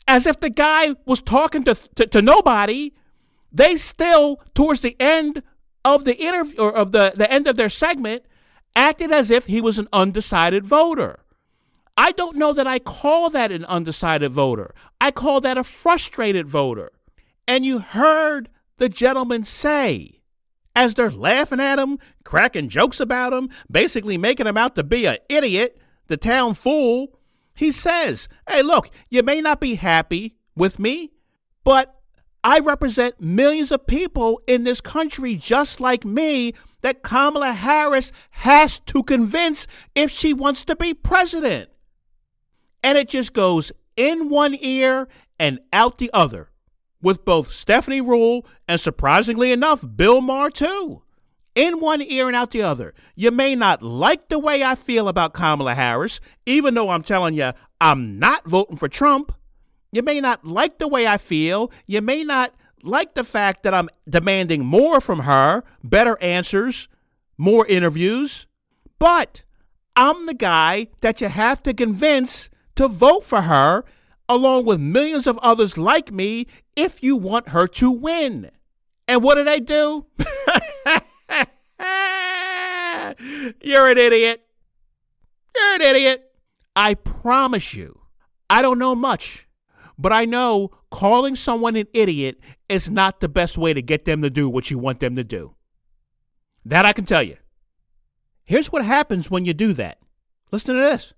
as if the guy was talking to nobody, they still, towards the end of the interview, or of the end of their segment, acted as if he was an undecided voter. I don't know that I call that an undecided voter. I call that a frustrated voter. And you heard the gentleman say, as they're laughing at him, cracking jokes about him, basically making him out to be an idiot, the town fool, he says, hey, look, you may not be happy with me, but I represent millions of people in this country just like me that Kamala Harris has to convince if she wants to be president. And it just goes in one ear and out the other with both Stephanie Rule and, surprisingly enough, Bill Maher too. In one ear and out the other. You may not like the way I feel about Kamala Harris, even though I'm telling you I'm not voting for Trump. You may not like the way I feel. You may not like the fact that I'm demanding more from her, better answers, more interviews. But I'm the guy that you have to convince to vote for her, along with millions of others like me, if you want her to win. And what do they do? You're an idiot. You're an idiot. I promise you, I don't know much, but I know calling someone an idiot is not the best way to get them to do what you want them to do. That I can tell you. Here's what happens when you do that. Listen to this.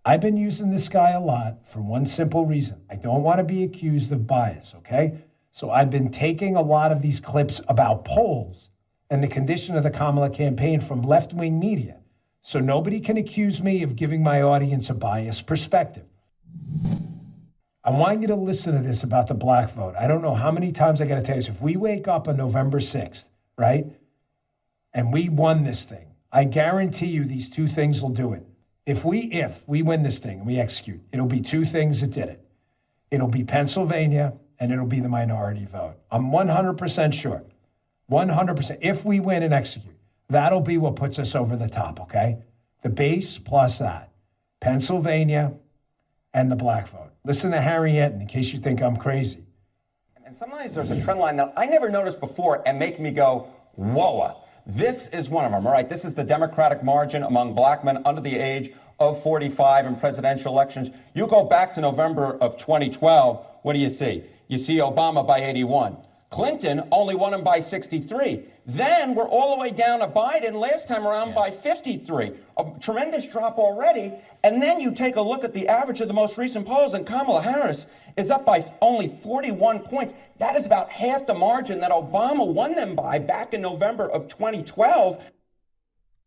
I've been using this guy a lot for one simple reason. I don't want to be accused of bias, okay? So I've been taking a lot of these clips about polls and the condition of the Kamala campaign from left-wing media, so nobody can accuse me of giving my audience a biased perspective. I want you to listen to this about the black vote. I don't know how many times I got to tell you this. If we wake up on November 6th, right, and we won this thing, I guarantee you these 2 things will do it. If we win this thing and we execute, it'll be 2 things that did it. It'll be Pennsylvania and it'll be the minority vote. I'm 100% sure. 100%. If we win and execute, that'll be what puts us over the top, okay? The base plus that. Pennsylvania and the black vote. Listen to Harry Enton in case you think I'm crazy. And sometimes there's a trend line that I never noticed before and make me go, whoa. This is one of them, all right? This is the Democratic margin among black men under the age of 45 in presidential elections. You go back to November of 2012, what do you see? You see Obama by 81. Clinton only won him by 63. Then we're all the way down to Biden last time around by 53. A tremendous drop already. And then you take a look at the average of the most recent polls, and Kamala Harris is up by only 41 points. That is about half the margin that Obama won them by back in November of 2012.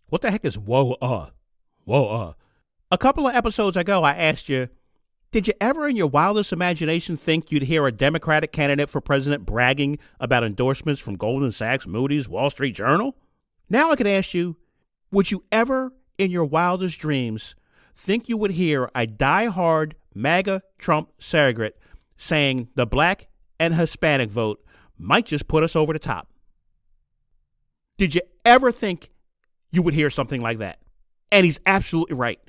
What the heck is whoa? A couple of episodes ago, I asked you, did you ever in your wildest imagination think you'd hear a Democratic candidate for president bragging about endorsements from Goldman Sachs, Moody's, Wall Street Journal? Now I could ask you, would you ever in your wildest dreams think you would hear a diehard MAGA Trump surrogate saying the black and Hispanic vote might just put us over the top? Did you ever think you would hear something like that? And he's absolutely right.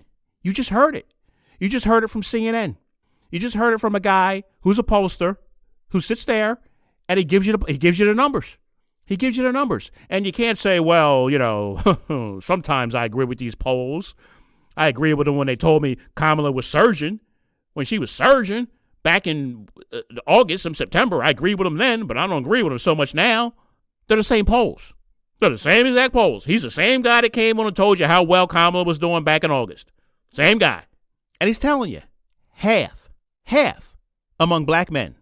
You just heard it. You just heard it from CNN. You just heard it from a guy who's a pollster who sits there and he gives you the numbers. He gives you the numbers. And you can't say, well, you know, sometimes I agree with these polls. I agree with them when they told me Kamala was surging. When she was surging back in August and September, I agreed with them then, but I don't agree with them so much now. They're the same polls. They're the same exact polls. He's the same guy that came on and told you how well Kamala was doing back in August. Same guy. And he's telling you, half among black men,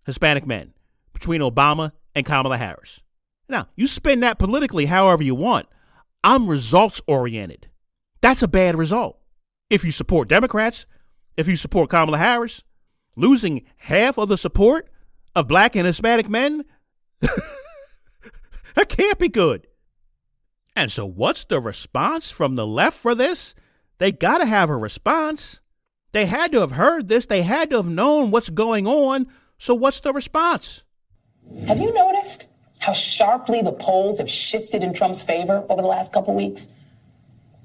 Hispanic men, between Obama and Kamala Harris. Now, you spin that politically however you want. I'm results-oriented. That's a bad result. If you support Democrats, if you support Kamala Harris, losing half of the support of black and Hispanic men? That can't be good. And so what's the response from the left for this? They got to have a response. They had to have heard this. They had to have known what's going on. So what's the response? Have you noticed how sharply the polls have shifted in Trump's favor over the last couple weeks?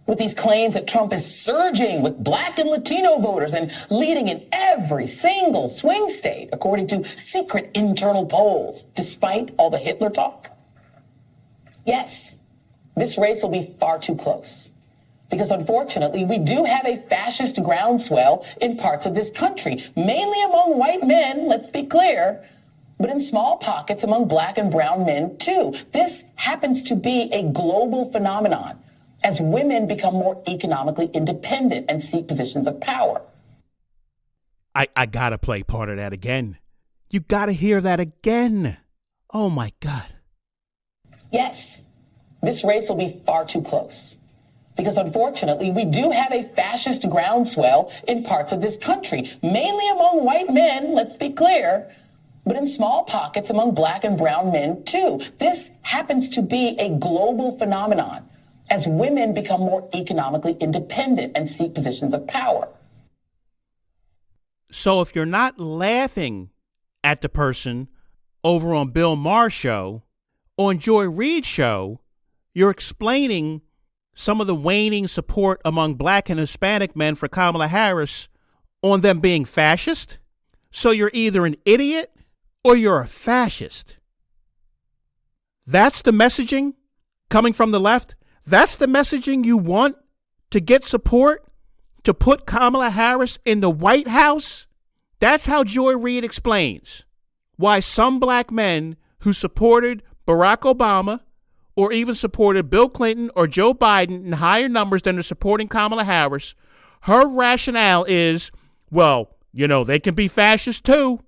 With these claims that Trump is surging with black and Latino voters and leading in every single swing state, according to secret internal polls, despite all the Hitler talk? Yes, this race will be far too close. Because unfortunately, we do have a fascist groundswell in parts of this country, mainly among white men, let's be clear, but in small pockets among black and brown men, too. This happens to be a global phenomenon as women become more economically independent and seek positions of power. I got to play part of that again. You got to hear that again. Oh, my God. Yes, this race will be far too close. Because unfortunately, we do have a fascist groundswell in parts of this country, mainly among white men, let's be clear, but in small pockets among black and brown men, too. This happens to be a global phenomenon as women become more economically independent and seek positions of power. So if you're not laughing at the person over on Bill Maher's show, on Joy Reid's show, you're explaining some of the waning support among black and Hispanic men for Kamala Harris on them being fascist. So you're either an idiot or you're a fascist. That's the messaging coming from the left. That's the messaging you want to get support to put Kamala Harris in the White House. That's how Joy Reid explains why some black men who supported Barack Obama or even supported Bill Clinton or Joe Biden in higher numbers than they're supporting Kamala Harris, her rationale is, well, you know, they can be fascist too,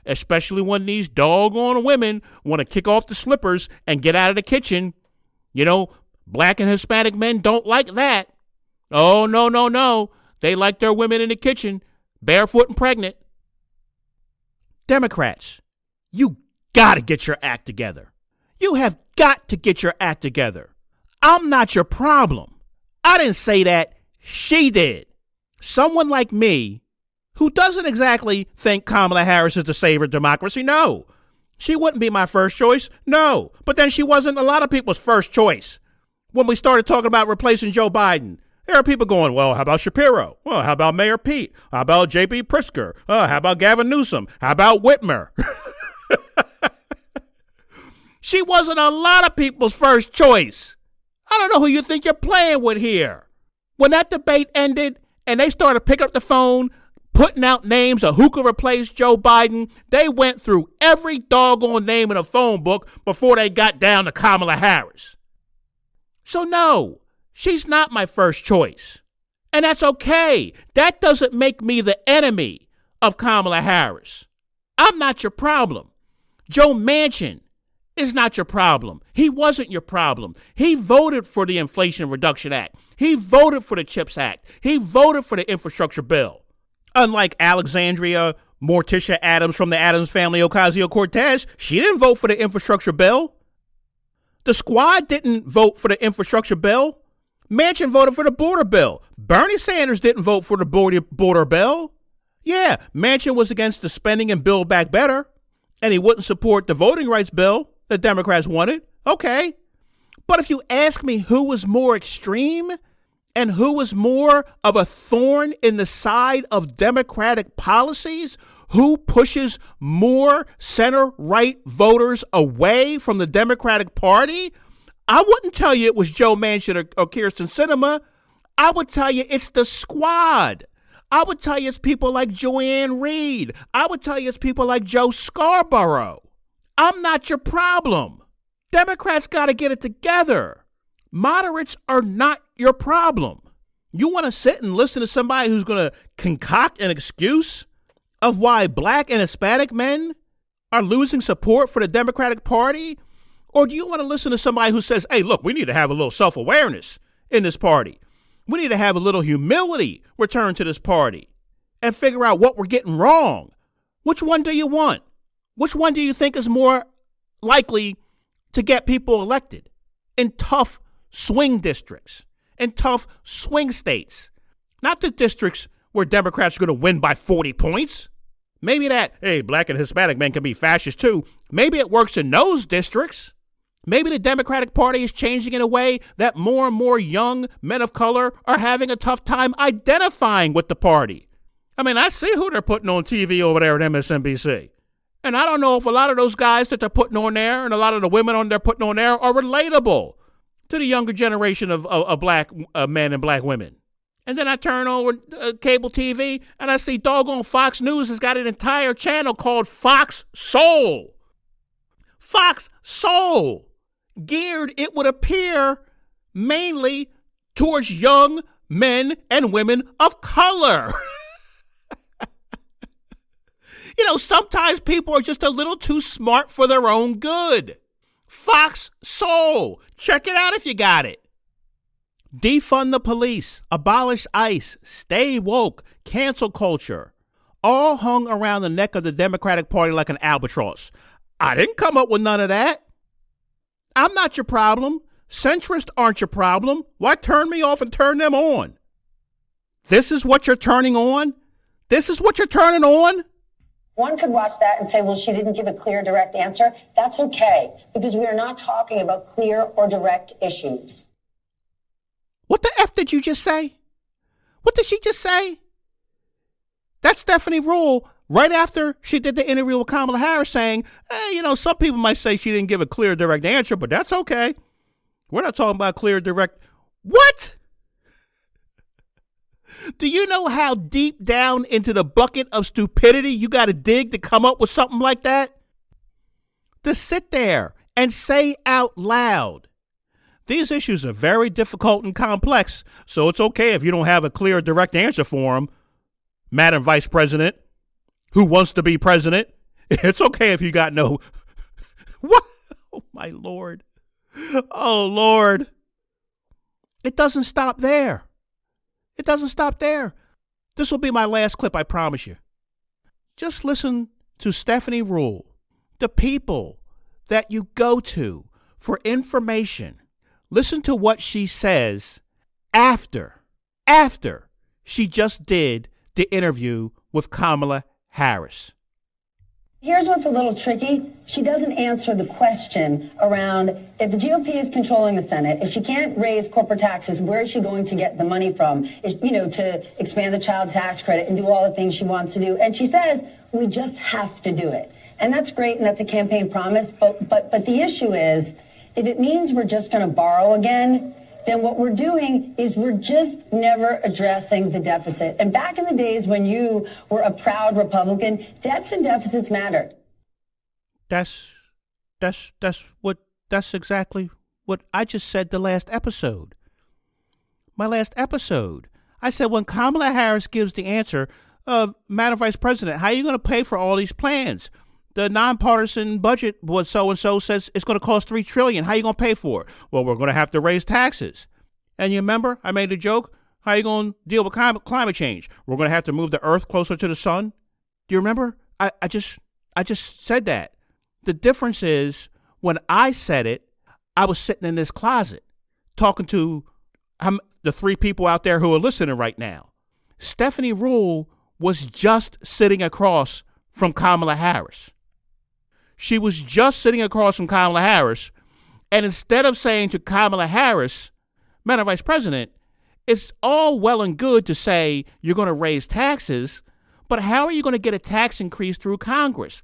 especially when these doggone women want to kick off the slippers and get out of the kitchen. You know, black and Hispanic men don't like that. Oh, no, no, no. They like their women in the kitchen, barefoot and pregnant. Democrats, you got to get your act together. You have got to get your act together. I'm not your problem. I didn't say that. She did. Someone like me who doesn't exactly think Kamala Harris is the savior of democracy. No. She wouldn't be my first choice. No. But then she wasn't a lot of people's first choice. When we started talking about replacing Joe Biden, there are people going, well, how about Shapiro? Well, how about Mayor Pete? How about J.B. Pritzker? How about Gavin Newsom? How about Whitmer? She wasn't a lot of people's first choice. I don't know who you think you're playing with here. When that debate ended and they started picking up the phone, putting out names of who could replace Joe Biden, they went through every doggone name in a phone book before they got down to Kamala Harris. So no, she's not my first choice. And that's okay. That doesn't make me the enemy of Kamala Harris. I'm not your problem. Joe Manchin is not your problem. He wasn't your problem. He voted for the Inflation Reduction Act. He voted for the CHIPS Act. He voted for the infrastructure bill. Unlike Alexandria Morticia Adams from the Adams family Ocasio-Cortez, she didn't vote for the infrastructure bill. The squad didn't vote for the infrastructure bill. Manchin voted for the border bill. Bernie Sanders didn't vote for the border bill. Yeah, Manchin was against the spending and Build Back Better, and he wouldn't support the voting rights bill the Democrats wanted. Okay. But if you ask me who was more extreme and who was more of a thorn in the side of Democratic policies, who pushes more center-right voters away from the Democratic Party, I wouldn't tell you it was Joe Manchin or Kyrsten Sinema. I would tell you it's the squad. I would tell you it's people like Joanne Reed. I would tell you it's people like Joe Scarborough. I'm not your problem. Democrats got to get it together. Moderates are not your problem. You want to sit and listen to somebody who's going to concoct an excuse of why black and Hispanic men are losing support for the Democratic Party? Or do you want to listen to somebody who says, hey, look, we need to have a little self-awareness in this party. We need to have a little humility return to this party and figure out what we're getting wrong. Which one do you want? Which one do you think is more likely to get people elected in tough swing districts, in tough swing states? Not the districts where Democrats are going to win by 40 points. Maybe that, hey, black and Hispanic men can be fascist too. Maybe it works in those districts. Maybe the Democratic Party is changing in a way that more and more young men of color are having a tough time identifying with the party. I mean, I see who they're putting on TV over there at MSNBC. And I don't know if a lot of those guys that they're putting on there and a lot of the women they're putting on there are relatable to the younger generation of black men and black women. And then I turn over cable TV and I see doggone Fox News has got an entire channel called Fox Soul. Fox Soul. Geared, it would appear, mainly towards young men and women of color. Sometimes people are just a little too smart for their own good. Fox Soul. Check it out if you got it. Defund the police, abolish ICE, stay woke, cancel culture. All hung around the neck of the Democratic Party like an albatross. I didn't come up with none of that. I'm not your problem. Centrists aren't your problem. Why turn me off and turn them on? This is what you're turning on? This is what you're turning on? One could watch that and say, well, she didn't give a clear, direct answer. That's okay, because we are not talking about clear or direct issues. What the F did you just say? What did she just say? That's Stephanie Rule right after she did the interview with Kamala Harris saying, hey, some people might say she didn't give a clear, direct answer, but that's okay. We're not talking about clear, direct. What? Do you know how deep down into the bucket of stupidity you got to dig to come up with something like that? To sit there and say out loud, these issues are very difficult and complex, so it's okay if you don't have a clear, direct answer for them, Madam Vice President, who wants to be president. It's okay if you got no... What? Oh, my Lord. Oh, Lord. It doesn't stop there. It doesn't stop there. This will be my last clip, I promise you. Just listen to Stephanie Rule, the people that you go to for information. Listen to what she says after she just did the interview with Kamala Harris. Here's what's a little tricky. She doesn't answer the question around if the GOP is controlling the Senate, if she can't raise corporate taxes, where is she going to get the money from, to expand the child tax credit and do all the things she wants to do. And she says, we just have to do it. And that's great. And that's a campaign promise. But the issue is, if it means we're just going to borrow again, then what we're doing is we're just never addressing the deficit. And back in the days when you were a proud Republican, debts and deficits mattered. That's exactly what I just said the last episode. My last episode. I said when Kamala Harris gives the answer of Madam Vice President, how are you going to pay for all these plans? The nonpartisan budget, what so-and-so says it's going to cost $3 trillion. How are you going to pay for it? Well, we're going to have to raise taxes. And you remember, I made a joke. How are you going to deal with climate change? We're going to have to move the earth closer to the sun. Do you remember? I just said that. The difference is when I said it, I was sitting in this closet talking to the three people out there who are listening right now. Stephanie Rule was just sitting across from Kamala Harris. She was just sitting across from Kamala Harris, and instead of saying to Kamala Harris, Madam Vice President, it's all well and good to say you're going to raise taxes, but how are you going to get a tax increase through Congress,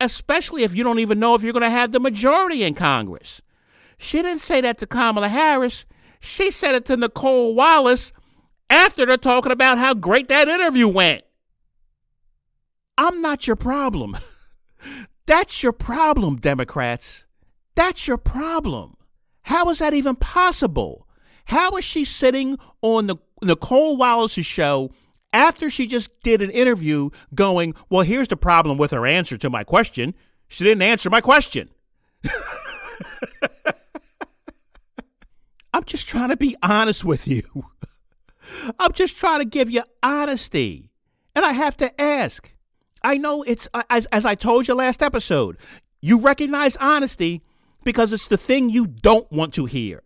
especially if you don't even know if you're going to have the majority in Congress? She didn't say that to Kamala Harris. She said it to Nicole Wallace after they're talking about how great that interview went. I'm not your problem. That's your problem, Democrats. That's your problem. How is that even possible? How is she sitting on Nicole Wallace's show after she just did an interview going, well, here's the problem with her answer to my question. She didn't answer my question. I'm just trying to be honest with you. I'm just trying to give you honesty. And I have to ask. I know it's, as I told you last episode, you recognize honesty because it's the thing you don't want to hear.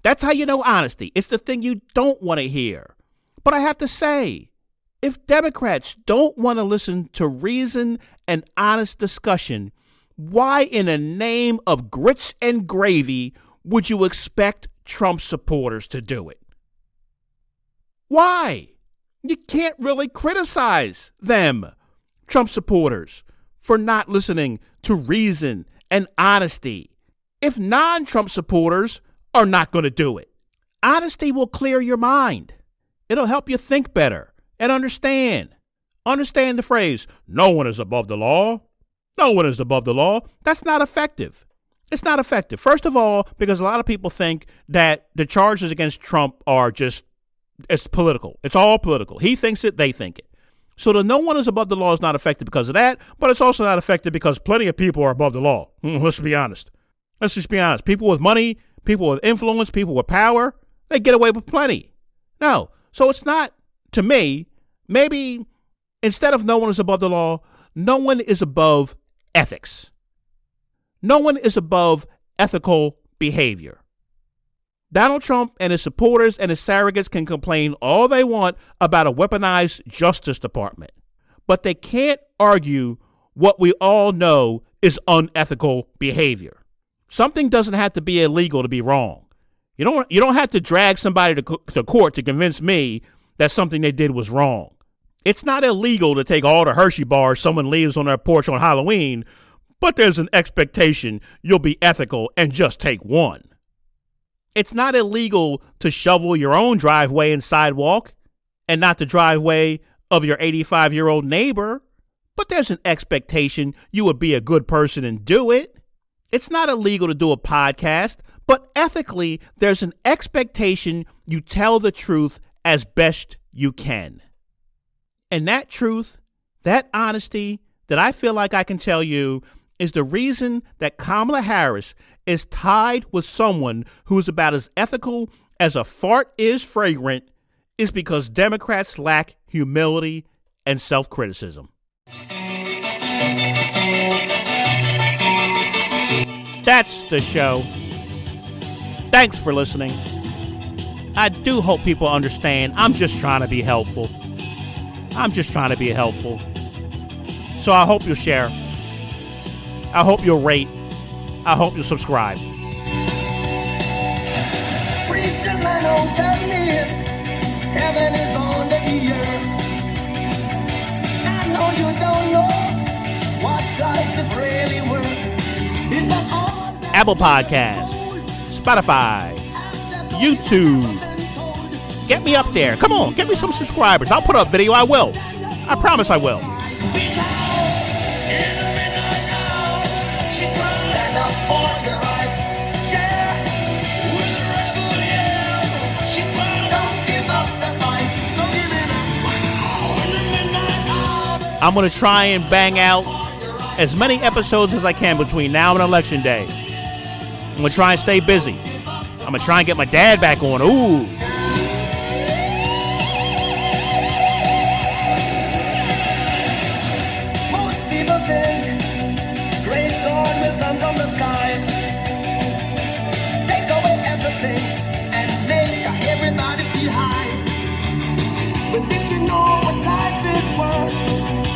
That's how you know honesty. It's the thing you don't want to hear. But I have to say, if Democrats don't want to listen to reason and honest discussion, why in the name of grits and gravy would you expect Trump supporters to do it? Why? You can't really criticize them, Trump supporters, for not listening to reason and honesty if non-Trump supporters are not going to do it. Honesty will clear your mind. It'll help you think better and understand. Understand the phrase, no one is above the law. No one is above the law. That's not effective. It's not effective. First of all, because a lot of people think that the charges against Trump are just, it's political. It's all political. He thinks it, they think it. So the no one is above the law is not effective because of that, but it's also not effective because plenty of people are above the law. Let's be honest. Let's just be honest. People with money, people with influence, people with power, they get away with plenty. No. So it's not, to me, maybe instead of no one is above the law, no one is above ethics. No one is above ethical behavior. Donald Trump and his supporters and his surrogates can complain all they want about a weaponized Justice Department, but they can't argue what we all know is unethical behavior. Something doesn't have to be illegal to be wrong. You don't have to drag somebody to court to convince me that something they did was wrong. It's not illegal to take all the Hershey bars someone leaves on their porch on Halloween, but there's an expectation you'll be ethical and just take one. It's not illegal to shovel your own driveway and sidewalk and not the driveway of your 85-year-old neighbor, but there's an expectation you would be a good person and do it. It's not illegal to do a podcast, but ethically, there's an expectation you tell the truth as best you can. And that truth, that honesty that I feel like I can tell you is the reason that Kamala Harris is tied with someone who is about as ethical as a fart is fragrant, is because Democrats lack humility and self-criticism. That's the show. Thanks for listening. I do hope people understand I'm just trying to be helpful. So I hope you'll share. I hope you'll rate. I hope you'll subscribe. Preacher man, don't tell me heaven is on the earth. I know you don't know what life is really worth. Is that all? Apple Podcasts, Spotify, YouTube. Get me up there. Come on, get me some subscribers. I'll put up video. I will. I promise I will. I'm going to try and bang out as many episodes as I can between now and Election Day. I'm going to try and stay busy. I'm going to try and get my dad back on. Ooh. Most people think great God will come from the sky, take away everything and make everybody feel high. But if you know what life is worth,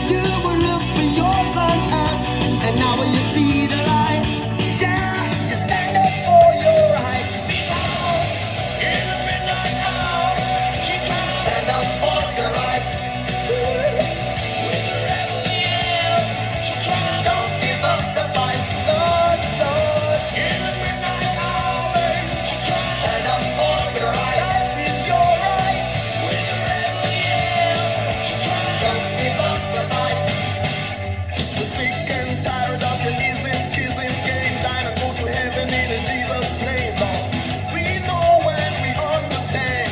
you will look for yours on earth, and now when you see the light, yeah, you stand up for your right. Because in the midnight hour, stand up for your right. With the rebel yell, don't give up the fight, Lord, Lord. In the midnight hour, stand up for your right. Life is your right. With the rebel yell, don't give up the fight. We're sick and tired of the schism game. Dying to go to heaven in Jesus' name, Lord. We know and we understand.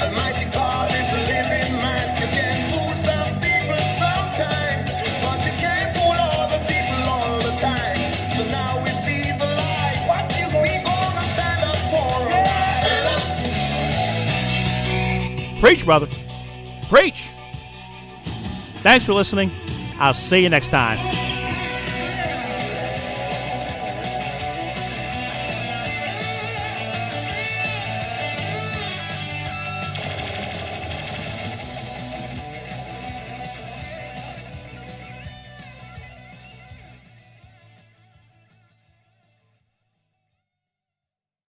Almighty God is a living man. You can fool some people sometimes, but you can't fool all the people all the time. So now we see the light. What you we gonna stand up for? Preach, brother. Preach. Thanks for listening. I'll see you next time.